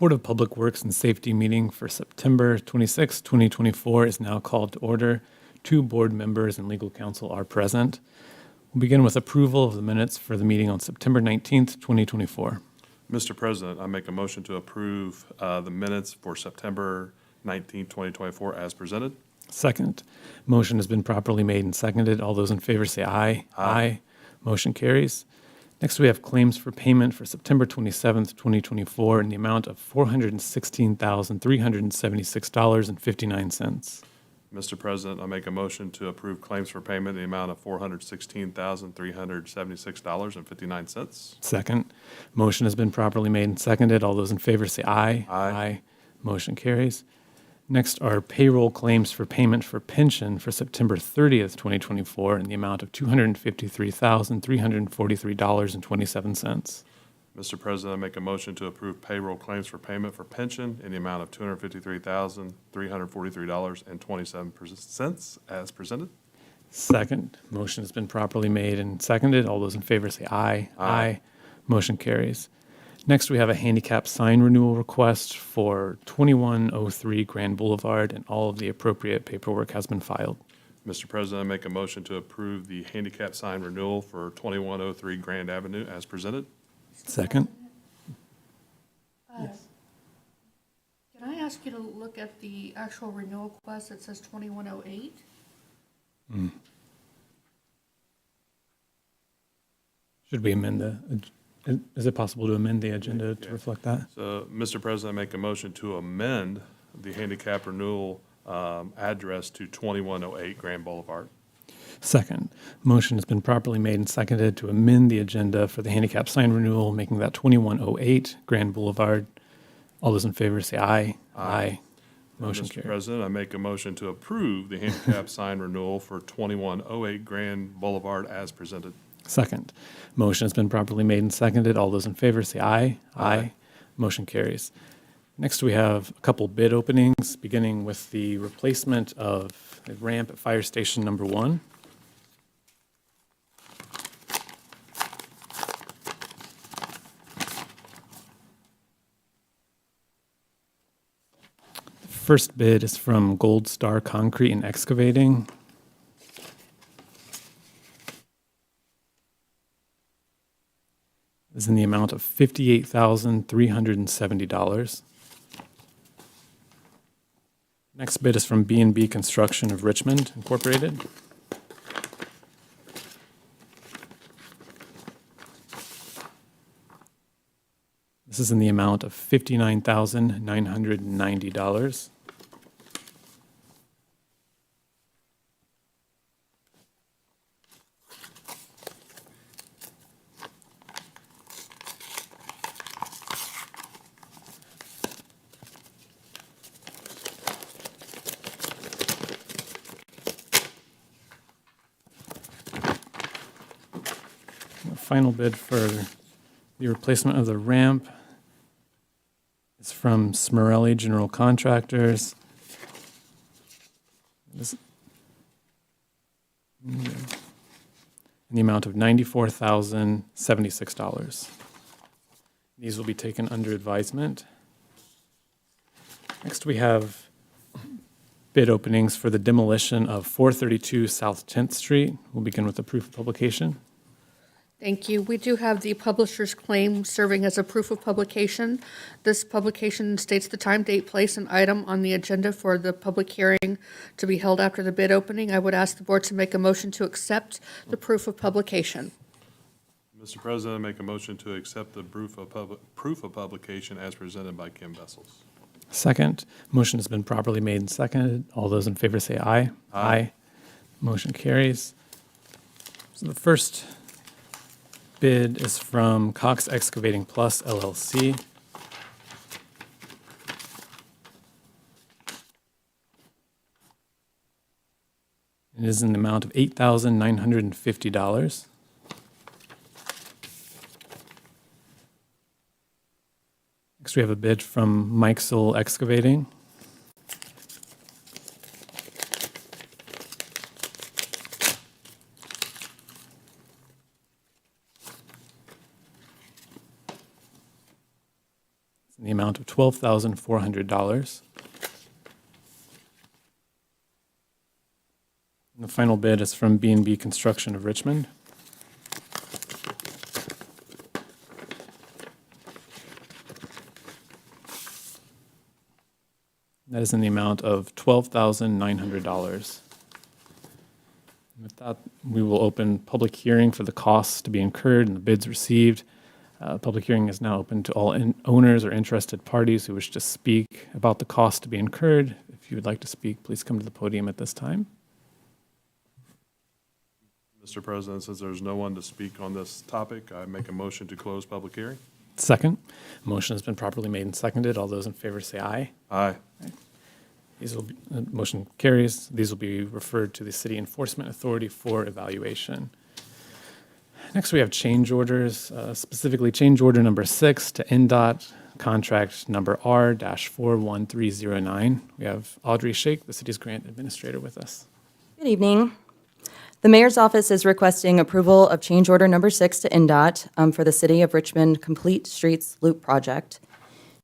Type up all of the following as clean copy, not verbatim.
Board of Public Works and Safety meeting for September 26, 2024 is now called to order. 2 board members and legal counsel are present. We'll begin with approval of the minutes for the meeting on September 19th, 2024. Mr. President, I make a motion to approve the minutes for September 19th, 2024 as presented. Second. Motion has been properly made and seconded. All those in favor say aye. Aye. Motion carries. Next, we have claims for payment for September 27th, 2024 in the amount of $416,376.59. Mr. President, I make a motion to approve claims for payment in the amount of $416,376.59. Second. Motion has been properly made and seconded. All those in favor say aye. Aye. Motion carries. Next are payroll claims for payment for pension for September 30th, 2024 in the amount of $253,343.27. Mr. President, I make a motion to approve payroll claims for payment for pension in the amount of $253,343.27 as presented. Second. Motion has been properly made and seconded. All those in favor say aye. Aye. Motion carries. Next, we have a handicap sign renewal request for 2103 Grand Boulevard, and all of the appropriate paperwork has been filed. Mr. President, I make a motion to approve the handicap sign renewal for 2103 Grand Avenue as presented. Second. Can I ask you to look at the actual renewal request that says 2108? Should we amend is it possible to amend the agenda to reflect that? So, Mr. President, I make a motion to amend the handicap renewal address to 2108 Grand Boulevard. Second. Motion has been properly made and seconded to amend the agenda for the handicap sign renewal, making that 2108 Grand Boulevard. All those in favor say aye. Aye. Motion Mr. carries. President, I make a motion to approve the handicap sign renewal for 2108 Grand Boulevard as presented. Second. Motion has been properly made and seconded. All those in favor say aye. Aye. Motion carries. Next, we have a couple bid openings, beginning with the replacement of the ramp at Fire Station Number 1. The first bid is from Gold Star Concrete and Excavating. Is in the amount of $58,370. Next bid is from B&B Construction of Richmond, Incorporated. This is in the amount of $59,990. Final bid for the replacement of the ramp is from Smerelli General Contractors. This, in the amount of $94,076. These will be taken under advisement. Next, we have bid openings for the demolition of 432 South 10th Street. We'll begin with the proof of publication. Thank you. We do have the publisher's claim serving as a proof of publication. This publication states the time, date, place, and item on the agenda for the public hearing to be held after the bid opening. I would ask the board to make a motion to accept the proof of publication. Mr. President, I make a motion to accept the proof of publication as presented by Kim Vessels. Second. Motion has been properly made and seconded. All those in favor say aye. Aye. Motion carries. So the first bid is from Cox Excavating Plus, LLC. It is in the amount of $8,950. Next, we have a bid from Mike Soul Excavating. in the amount of $12,400. The final bid is from B&B Construction of Richmond. That is in the amount of $12,900. With that, we will open public hearing for the costs to be incurred and the bids received. Public hearing is now open to all owners or interested parties who wish to speak about the cost to be incurred. If you would like to speak, please come to the podium at this time. Mr. President, since there's no one to speak on this topic, I make a motion to close public hearing. Second, motion has been properly made and seconded. All those in favor say aye. Aye. Motion carries. These will be referred to the City Enforcement Authority for evaluation. Next, we have change orders, specifically change order number 6 to NDOT contract number R-41309. We have Audrey Shake, the city's grant administrator, with us. Good evening. The Mayor's Office is requesting approval of change order number 6 to NDOT for the City of Richmond Complete Streets Loop Project.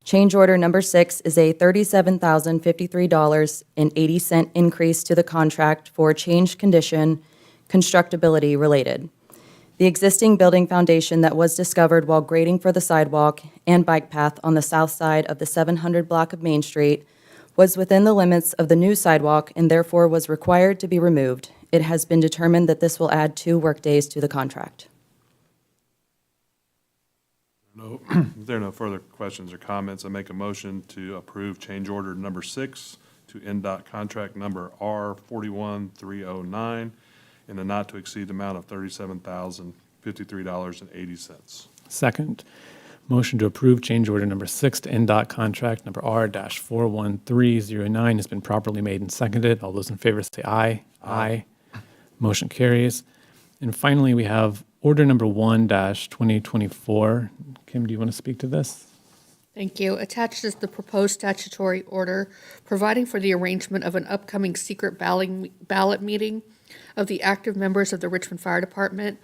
Change order number 6 is a $37,053.80 increase to the contract for change condition constructability related. The existing building foundation that was discovered while grading for the sidewalk and bike path on the south side of the 700 block of Main Street was within the limits of the new sidewalk and therefore was required to be removed. It has been determined that this will add 2 workdays to the contract. No, if there are no further questions or comments, I make a motion to approve change order number 6 to NDOT contract number R-41309 in a not-to-exceed amount of $37,053.80. Second, motion to approve change order number 6 to NDOT contract number R-41309 has been properly made and seconded. All those in favor say aye. Aye. Motion carries. And finally, we have order number 1-2024. Kim, do you want to speak to this? Thank you. Attached is the proposed statutory order providing for the arrangement of an upcoming secret ballot meeting of the active members of the Richmond Fire Department.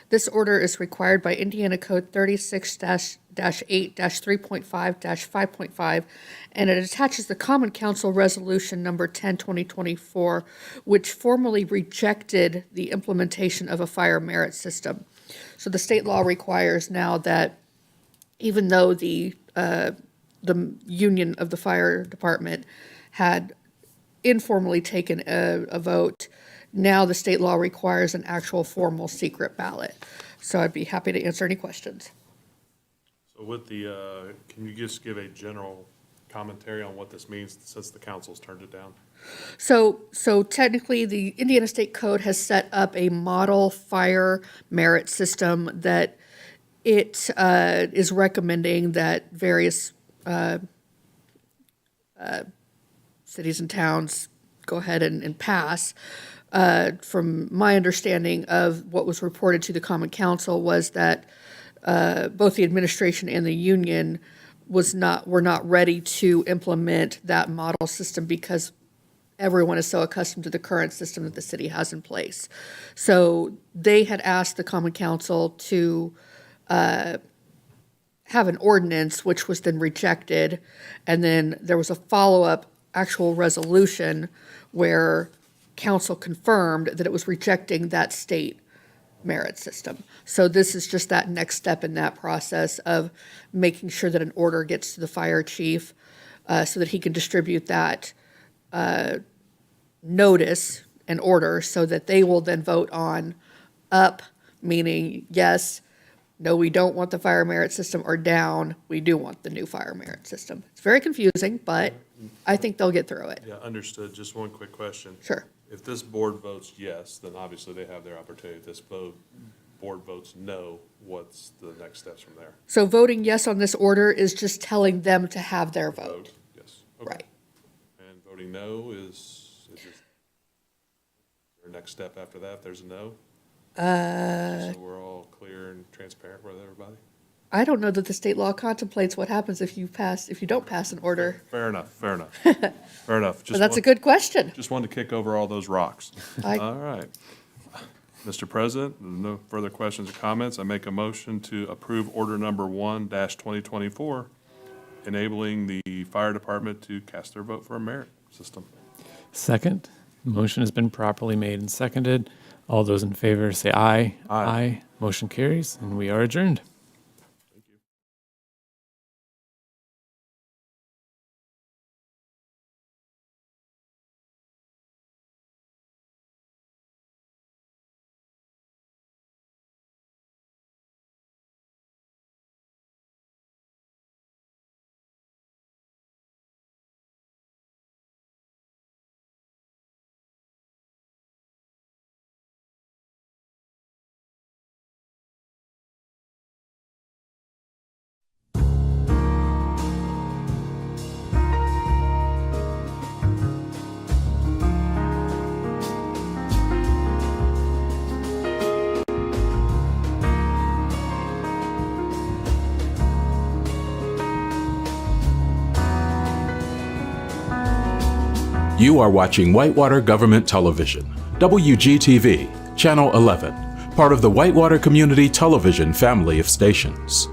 This order is required by Indiana Code 36-8-3.5-5.5, and it attaches the Common Council Resolution number 10-2024, which formally rejected the implementation of a fire merit system. So the state law requires now that even though the union of the fire department had informally taken a vote, now the state law requires an actual formal secret ballot. So I'd be happy to answer any questions. So with the, can you just give a general commentary on what this means since the council's turned it down? So technically, the Indiana State Code has set up a model fire merit system that it is recommending that various cities and towns go ahead and pass. From my understanding of what was reported to the Common Council was that both the administration and the union were not ready to implement that model system because everyone is so accustomed to the current system that the city has in place. So they had asked the Common Council to have an ordinance, which was then rejected, and then there was a follow-up actual resolution where council confirmed that it was rejecting that state merit system. So this is just that next step in that process of making sure that an order gets to the fire chief so that he can distribute that notice and order so that they will then vote on up, meaning yes, no, we don't want the fire merit system, or down, we do want the new fire merit system. It's very confusing, but I think they'll get through it. Yeah, understood. Just one quick question. Sure. If this board votes yes, then obviously they have their opportunity. If this board votes no, what's the next steps from there? So voting yes on this order is just telling them to have their vote. Yes. Okay. Right. And voting no is just their next step after that, if there's a no? So we're all clear and transparent with everybody? I don't know that the state law contemplates what happens if you don't pass an order. Fair enough, fair enough. Fair enough. But that's a good question. Just wanted to kick over all those rocks. I- All right. Mr. President, no further questions or comments. I make a motion to approve order number 1-2024. enabling the fire department to cast their vote for a merit system. Second, motion has been properly made and seconded. All those in favor say aye. Aye. Motion carries, and we are adjourned. You are watching Whitewater Government Television, WGTV, Channel 11, part of the Whitewater Community Television family of stations.